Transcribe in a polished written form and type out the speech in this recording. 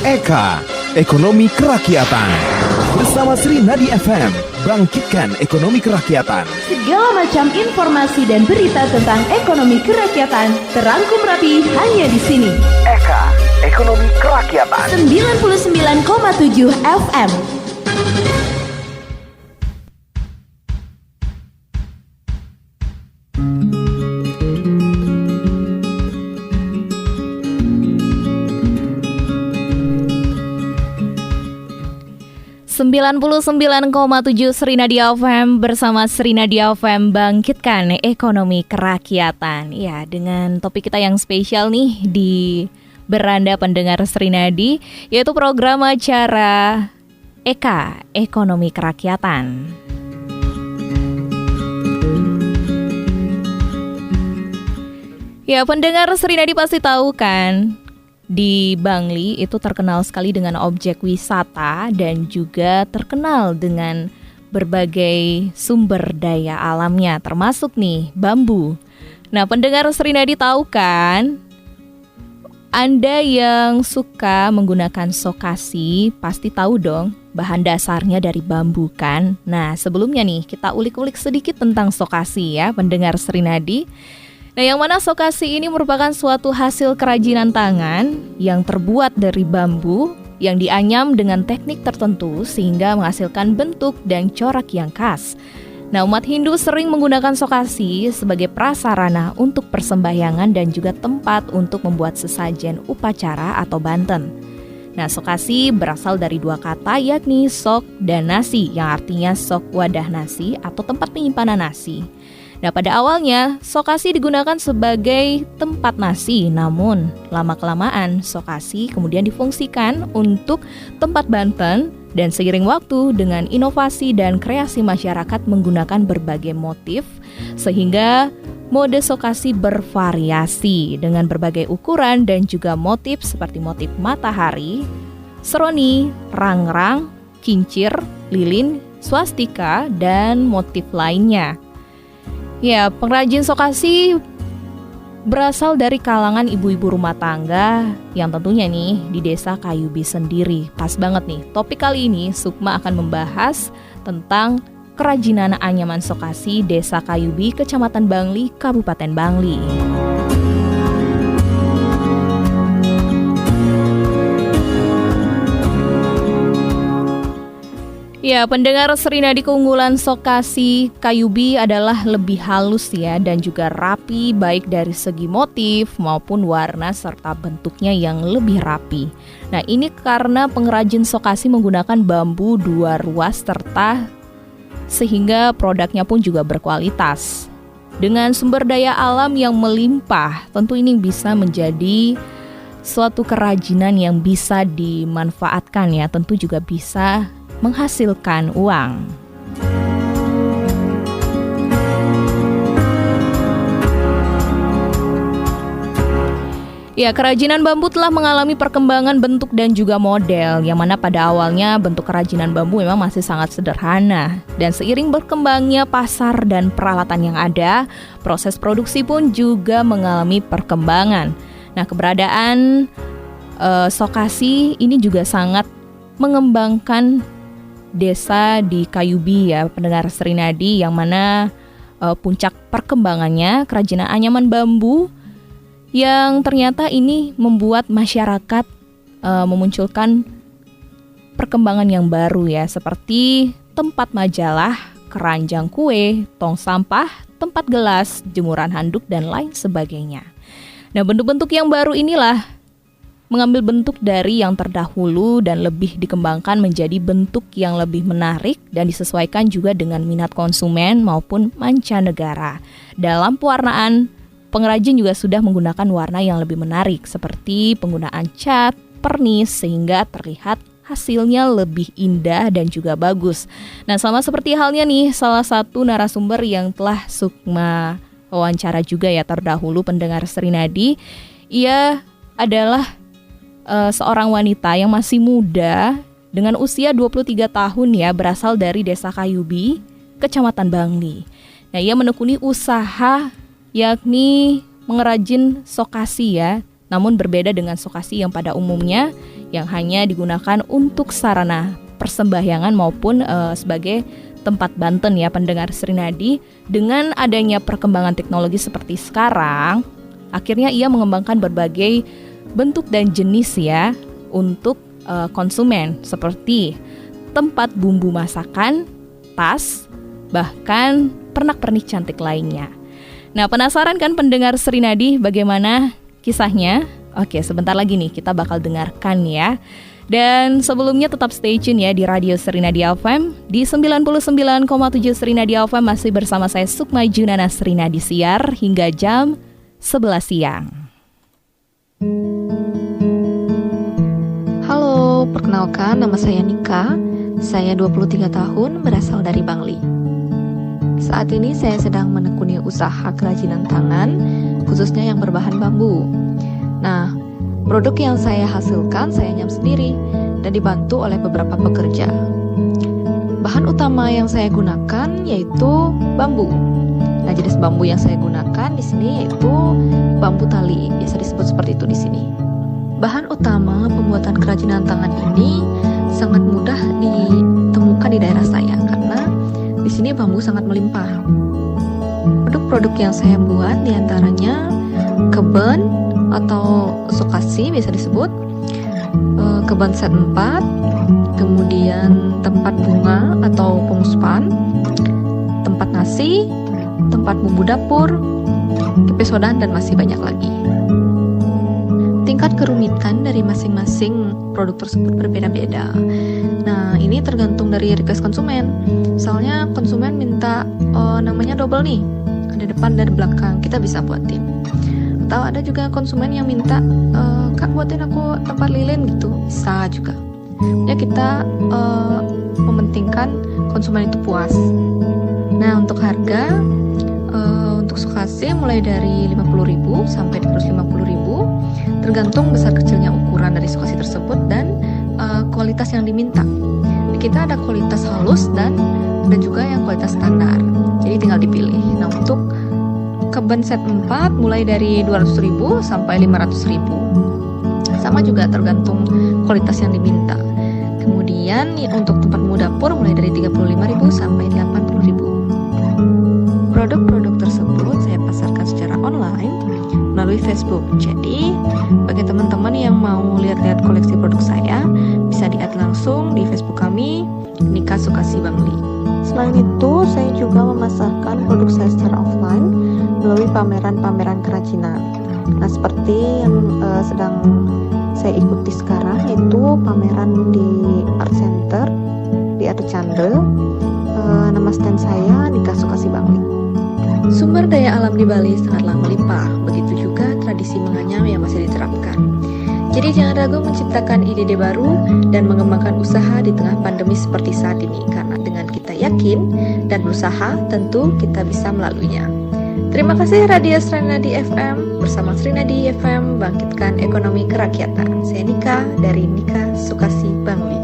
Eka, Ekonomi Kerakyatan. Bersama Sri Nadi FM, bangkitkan ekonomi kerakyatan. Segala macam informasi dan berita tentang ekonomi kerakyatan terangkum rapi hanya di sini. Eka, Ekonomi Kerakyatan. 99,7 FM. 99,7 Sri Nadi FM bersama Sri Nadi FM bangkitkan ekonomi kerakyatan. Ya, dengan topik kita yang spesial nih di beranda pendengar Sri Nadi, yaitu program acara Eka, Ekonomi Kerakyatan. Ya, pendengar Sri Nadi pasti tahu kan, di Bangli itu terkenal sekali dengan objek wisata dan juga terkenal dengan berbagai sumber daya alamnya, termasuk nih bambu. Nah, pendengar Sri Nadi tahu kan, Anda yang suka menggunakan sokasi pasti tahu dong bahan dasarnya dari bambu kan. Nah, sebelumnya nih kita ulik-ulik sedikit tentang sokasi ya, pendengar Sri Nadi. Nah, yang mana sokasi ini merupakan suatu hasil kerajinan tangan yang terbuat dari bambu yang dianyam dengan teknik tertentu sehingga menghasilkan bentuk dan corak yang khas. Nah, umat Hindu sering menggunakan sokasi sebagai prasarana untuk persembahyangan dan juga tempat untuk membuat sesajen upacara atau banten. Nah, sokasi berasal dari dua kata yakni sok dan nasi, yang artinya sok wadah nasi atau tempat penyimpanan nasi. Nah, pada awalnya sokasi digunakan sebagai tempat nasi, namun lama-kelamaan sokasi kemudian difungsikan untuk tempat banten dan seiring waktu dengan inovasi dan kreasi masyarakat menggunakan berbagai motif sehingga mode sokasi bervariasi dengan berbagai ukuran dan juga motif seperti motif matahari, seroni, rang-rang, kincir, lilin, swastika, dan motif lainnya. Ya, pengrajin sokasi berasal dari kalangan ibu-ibu rumah tangga yang tentunya nih di desa Kayubi sendiri. Pas banget nih, topik kali ini Sukma akan membahas tentang kerajinan anyaman sokasi desa Kayubi, Kecamatan Bangli, Kabupaten Bangli. Ya, pendengar Sri Nadi, keunggulan sokasi Kayubi adalah lebih halus ya dan juga rapi baik dari segi motif maupun warna serta bentuknya yang lebih rapi. Nah, ini karena pengrajin sokasi menggunakan bambu dua ruas serta sehingga produknya pun juga berkualitas. Dengan sumber daya alam yang melimpah, tentu ini bisa menjadi suatu kerajinan yang bisa dimanfaatkan ya, tentu juga bisa menghasilkan uang. Ya, kerajinan bambu telah mengalami perkembangan bentuk dan juga model, yang mana pada awalnya bentuk kerajinan bambu memang masih sangat sederhana. Dan seiring berkembangnya pasar dan peralatan yang ada, proses produksi pun juga mengalami perkembangan. Nah, keberadaan sokasi ini juga sangat mengembangkan desa di Kayubi ya, pendengar Sri Nadi, yang mana puncak perkembangannya kerajinan anyaman bambu yang ternyata ini membuat masyarakat memunculkan perkembangan yang baru ya, seperti tempat majalah, keranjang kue, tong sampah, tempat gelas, jemuran handuk, dan lain sebagainya. Nah, bentuk-bentuk yang baru inilah mengambil bentuk dari yang terdahulu dan lebih dikembangkan menjadi bentuk yang lebih menarik dan disesuaikan juga dengan minat konsumen maupun mancanegara. Dalam pewarnaan, pengrajin juga sudah menggunakan warna yang lebih menarik seperti penggunaan cat, pernis sehingga terlihat hasilnya lebih indah dan juga bagus. Nah, sama seperti halnya nih salah satu narasumber yang telah Sukma wawancara juga ya terdahulu, pendengar Sri Nadi. Ia adalah seorang wanita yang masih muda dengan usia 23 tahun ya, berasal dari desa Kayubi, Kecamatan Bangli. Nah, ia menekuni usaha yakni mengrajin sokasi ya, namun berbeda dengan sokasi yang pada umumnya, yang hanya digunakan untuk sarana persembahyangan maupun sebagai tempat Banten ya pendengar Srinadi. Dengan adanya perkembangan teknologi seperti sekarang, akhirnya ia mengembangkan berbagai bentuk dan jenis ya untuk konsumen, seperti tempat bumbu masakan, tas, bahkan pernak-pernik cantik lainnya. Nah, penasaran kan pendengar Srinadi bagaimana kisahnya? Oke, sebentar lagi nih kita bakal dengarkan ya. Dan sebelumnya tetap stay tune ya di Radio Srinadi FM di 99,7 Srinadi FM, masih bersama saya Sukma Junana Srinadi Siar hingga jam 11 siang. Halo, perkenalkan nama saya Nika. Saya 23 tahun, berasal dari Bangli. Saat ini saya sedang menekuni usaha kerajinan tangan, khususnya yang berbahan bambu. Nah, produk yang saya hasilkan saya nyam sendiri dan dibantu oleh beberapa pekerja. Bahan utama yang saya gunakan yaitu bambu. Nah, jenis bambu yang saya gunakan di sini yaitu bambu tali, biasa disebut seperti itu di sini. Bahan utama pembuatan kerajinan tangan ini sangat mudah ditemukan di daerah saya karena di sini bambu sangat melimpah. Produk-produk yang saya buat diantaranya keben atau sokasi biasa disebut, keben set 4, kemudian tempat bunga atau penguspan, tempat nasi, tempat bumbu dapur, kepesodan, dan masih banyak lagi. Tingkat kerumitan dari masing-masing produk tersebut berbeda-beda. Nah, ini tergantung dari request konsumen. Misalnya konsumen minta namanya double nih, ada depan dan belakang, kita bisa buatin. Atau ada juga konsumen yang minta, Kak buatin aku tempat lilin gitu, bisa juga. Ya kita mementingkan konsumen itu puas. Nah, untuk harga, untuk sokasi mulai dari 50.000 sampai 250.000, tergantung besar kecilnya ukuran dari sokasi tersebut dan kualitas yang diminta. Di kita ada kualitas halus dan ada juga yang kualitas standar. Jadi tinggal dipilih. Nah, untuk keben set 4 mulai dari 200.000 sampai 500.000. Sama juga tergantung kualitas yang diminta. Kemudian untuk tempat bumbu dapur mulai dari 35.000 sampai 80.000. Produk-produk tersebut saya pasarkan secara online melalui Facebook. Jadi, bagi teman-teman yang mau lihat-lihat koleksi produk saya, bisa di-add langsung di Facebook kami, Nika Sukasi Bangli. Selain itu, saya juga memasarkan produk saya secara offline melalui pameran-pameran kerajinan. Nah, seperti yang sedang saya ikuti sekarang, yaitu pameran di Art Center di Arcandel. Nama stand saya Nika Sukasi Bangli. Sumber daya alam di Bali sangatlah melimpah, begitu juga tradisi menganyam yang masih diterapkan. Jadi jangan ragu menciptakan ide-ide baru dan mengembangkan usaha di tengah pandemi seperti saat ini, karena dengan kita yakin dan berusaha, tentu kita bisa melaluinya. Terima kasih Radio Srinadi FM, bersama Srinadi FM bangkitkan ekonomi kerakyatan. Saya Nika dari Nika Sukasi Bangli.